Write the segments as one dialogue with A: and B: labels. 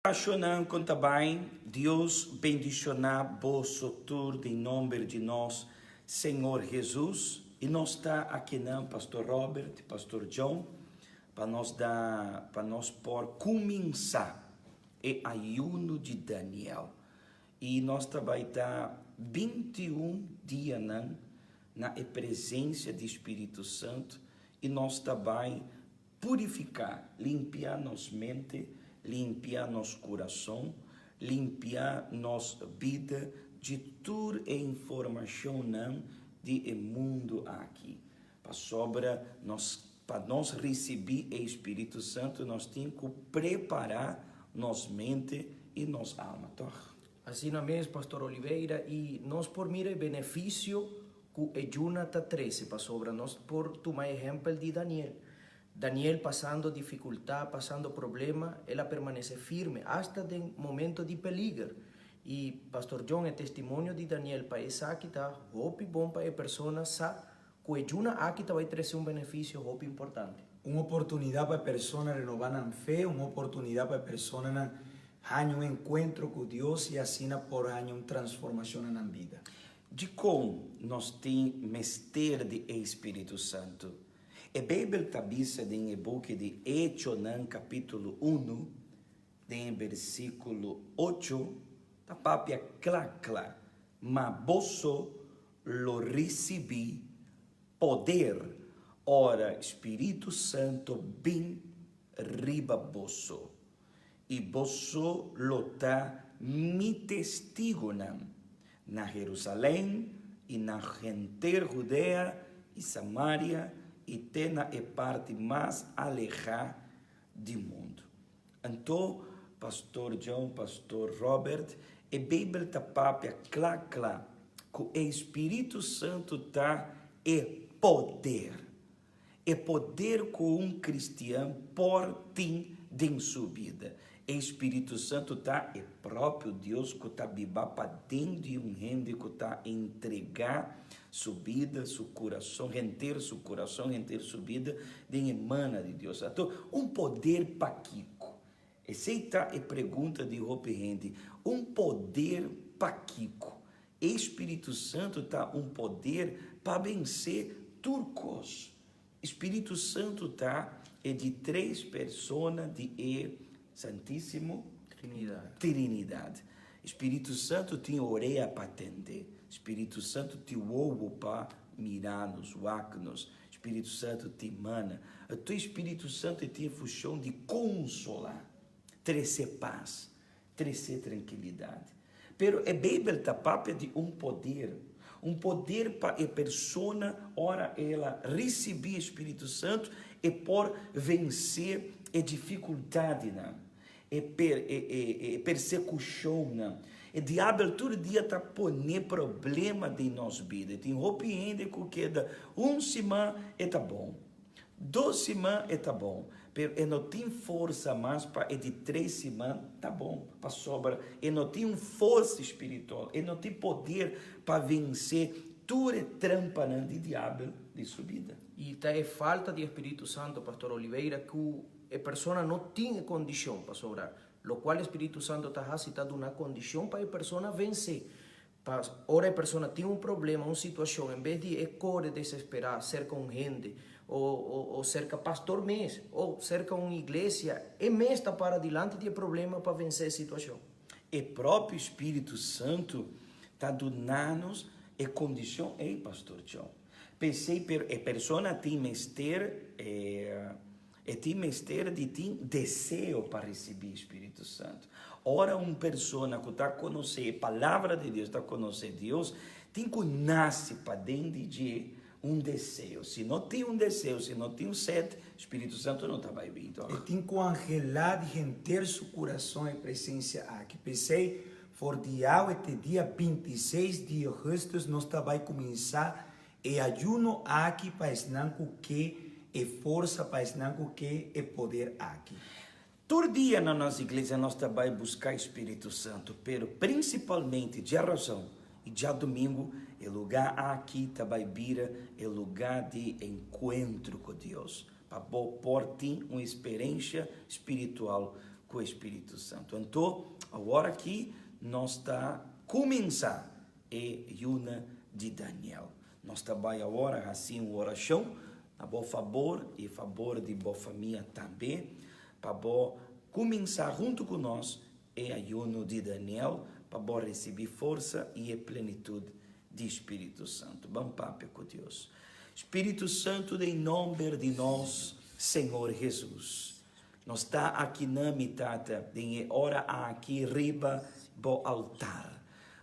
A: Apaixonando com também, Deus bendicionar vosso tour em nome de nós, Senhor Jesus. E nós está aqui não, Pastor Robert, Pastor John, para nós por começar o ayuno de Daniel. E nós também está 21 dias na presença do Espírito Santo e nós também purificar, limpar nossa mente, limpar nosso coração, limpar nossa vida de toda a informação do mundo aqui. Para nós receber o Espírito Santo, nós temos que preparar nossa mente e nossa alma.
B: Assim mesmo, Pastor Oliveira, e nós por mira benefício que é Junata 13, Pastor, nós por tomar exemplo de Daniel. Daniel passando dificuldade, passando problema, ela permanece firme, até no momento de peligro. E Pastor John é testemunho de Daniel para essa aqui, tá? Hope bom para a pessoa, sabe? Que Juna aqui vai trazer benefício, hope importante.
C: Uma oportunidade para a pessoa renovar a fé, uma oportunidade para a pessoa ter encontro com Deus e assim por uma transformação na vida.
A: De como nós temos mistério do Espírito Santo. A Bíblia diz em book de Hechos, capítulo 1, em versículo 8, tá papia claro, mas vosso lo recebi poder, ora Espírito Santo bem riba vosso, e vosso lo tá mi testigo na Jerusalém e na gente Judea e Samaria e até na parte mais alejada do mundo. Então, Pastor John, Pastor Robert, a Bíblia está papia claro que o Espírito Santo está poder. É poder que um cristiano pode ter em sua vida. O Espírito Santo está é próprio Deus que está vivendo para dentro de gente que está entregar sua vida, seu coração, render seu coração, render sua vida de emana de Deus. Então, poder paquico. Essa é a pergunta de Hope Gente. Poder paquico. O Espírito Santo está poder para vencer turcos. Espírito Santo está de 3 pessoas de Santíssimo Trinidade. Espírito Santo tem orelha para atender. Espírito Santo tem olho para mirar-nos, ouvir-nos. Espírito Santo tem mana. O Espírito Santo tem a função de consolar, trazer paz, trazer tranquilidade. Pero a Bíblia está papia de poder para a pessoa, ora ela receber o Espírito Santo e por vencer a dificuldade, a persecução. O diabo todo dia está pondo problema de nossa vida. Tem roupa ainda que queda 1 semana e está bom, 2 semanas e está bom, mas não tem força mais para de 3 semanas, está bom, para sobra, e não tem força espiritual, e não tem poder para vencer toda trampa de diabo de sua vida.
B: E tá é falta de Espírito Santo, Pastor Oliveira, que a pessoa não tem condição para sobrar, o qual o Espírito Santo está dando uma condição para a pessoa vencer. Ora a pessoa tem problema, uma situação, em vez de correr, desesperar, cerca gente, ou cerca pastor mesmo, ou cerca uma igreja, é mesmo para adiante de problema para vencer a situação.
A: O próprio Espírito Santo está dando-nos a condição, Pastor John. Pensei, a pessoa tem mistério, tem mistério de ter desejo para receber o Espírito Santo. Ora, uma pessoa que está conhecendo a palavra de Deus, está conhecendo Deus, tem que nascer para dentro de desejo. Se não tem desejo, se não tem sede, o Espírito Santo não está vindo.
C: E tem que angelar de render seu coração em presença aqui. Pensei, for dia 26 de agosto, nós vai começar e ayuno aqui para ensinar o que é força, para ensinar o que é poder aqui.
A: Todo dia na nossa igreja nós também buscar Espírito Santo, pero principalmente dia razão e dia domingo é lugar aqui também vira é lugar de encontro com Deus, para por ter uma experiência espiritual com o Espírito Santo. Então, agora aqui, nós está começar a Yuna de Daniel. Nós trabalhamos agora assim uma oração, a bom favor e favor de boa família também, para bom começar junto com nós o ayuno de Daniel, para bom receber força e a plenitude de Espírito Santo. Vamos papo com Deus. Espírito Santo, em nome de nós, Senhor Jesus, nós está aqui na mitad, em hora aqui riba do altar.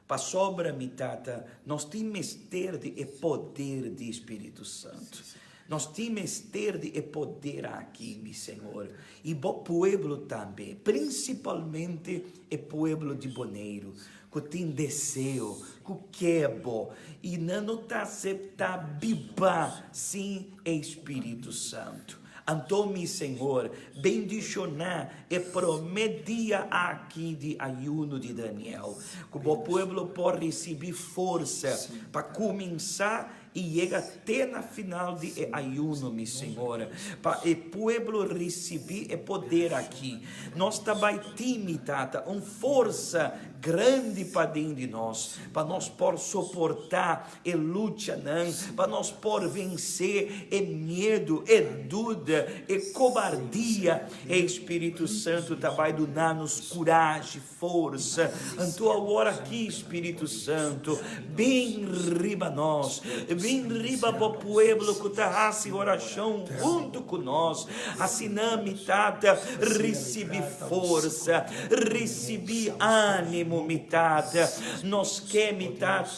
A: Para sobre a mitad, nós temos ter de poder de Espírito Santo. Nós temos ter de poder aqui, meu Senhor. E o povo também, principalmente o povo de Bonaire, que tem desejo, que quer bom, e não está aceitar biba sem o Espírito Santo. Então, meu Senhor, bendicionar e prometia aqui de ayuno de Daniel, que o povo pode receber força para começar e chega até na final de ayuno, meu Senhor, para o povo receber e poder aqui. Nós também temos, Tata, uma força grande para dentro de nós, para nós por suportar e luta, para nós por vencer e medo, e dúvida, e cobardia. E Espírito Santo também dar-nos coragem, força. Então agora aqui, Espírito Santo, bem riba nós, bem riba para o povo que está assim oração junto com nós, assim na mitad, recebi força, recebi ânimo, mitad, nós que mitad,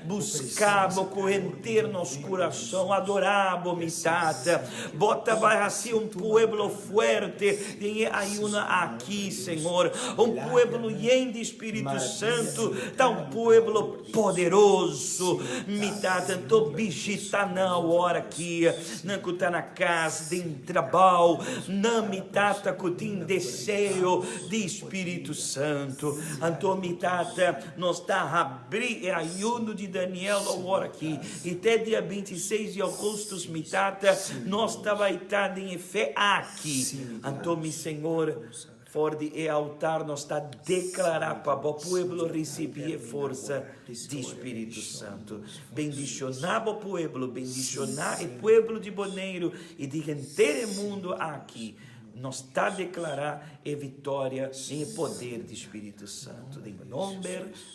A: buscamos com inteiro nosso coração, adoramos mitad, bota vai assim povo forte, em ayuna aqui, Senhor, povo lleno de Espírito Santo, tá povo poderoso, mitad, então visita na hora aqui, não que está na casa, de trabalho, na mitad que tem desejo de Espírito Santo. Então, mitad, nós está abrindo o ayuno de Daniel agora aqui, e até dia 26 de agosto, mitad, nós vai estar em fé aqui. Então, meu Senhor, fora de altar, nós está declarar para o povo receber força de Espírito Santo. Bendicionar o povo, bendicionar o povo de Bonaire e de inteiro mundo aqui. Nós está a declarar a vitória em poder do Espírito Santo. Em nome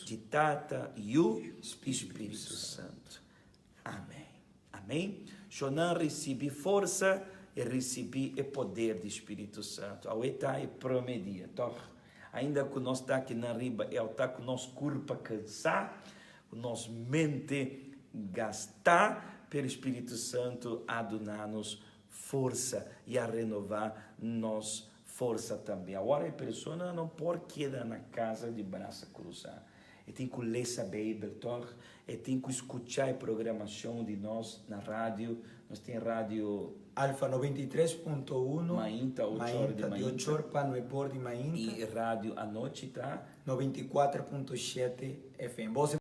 A: de Tata e o Espírito Santo. Amém. Amém. Shonan recebe força e recebi o poder do Espírito Santo. A está e promedia. Ainda que nós está aqui na riba, está com nosso corpo cansar, com nossa mente gastar, pelo Espírito Santo a dar-nos força e a renovar nossa força também. Agora a pessoa não pode quedar na casa de braço cruzado. E tem que ler a Bíblia, e tem que escutar a programação de nós na rádio. Nós temos rádio
C: Alfa 93.1,
A: Mainta, 8 horas de
C: de
A: Mainta.
C: 8 horas para Mainta.
A: E rádio à noite, tá?
C: 94.7 FM. Você